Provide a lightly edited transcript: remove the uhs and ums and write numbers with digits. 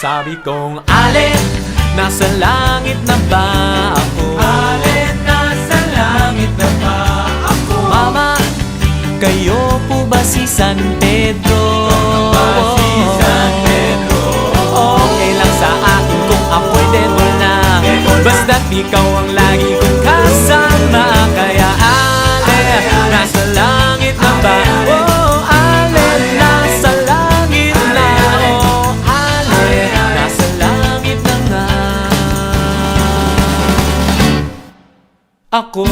Sabi kong, Ale, nasa langit na ba ako? Ale, nasa langit na ba ako? Mama, kayo po ba si San Pedro? Ba si San Pedro? Okay lang sa akin kung ako'y devil na, basta't ikaw ang lagi kong kasama. Kaya Ale, nasa langit na ba? Oh, Ale, nasa langit na. Oh, Ale, nasa langit na nga ako.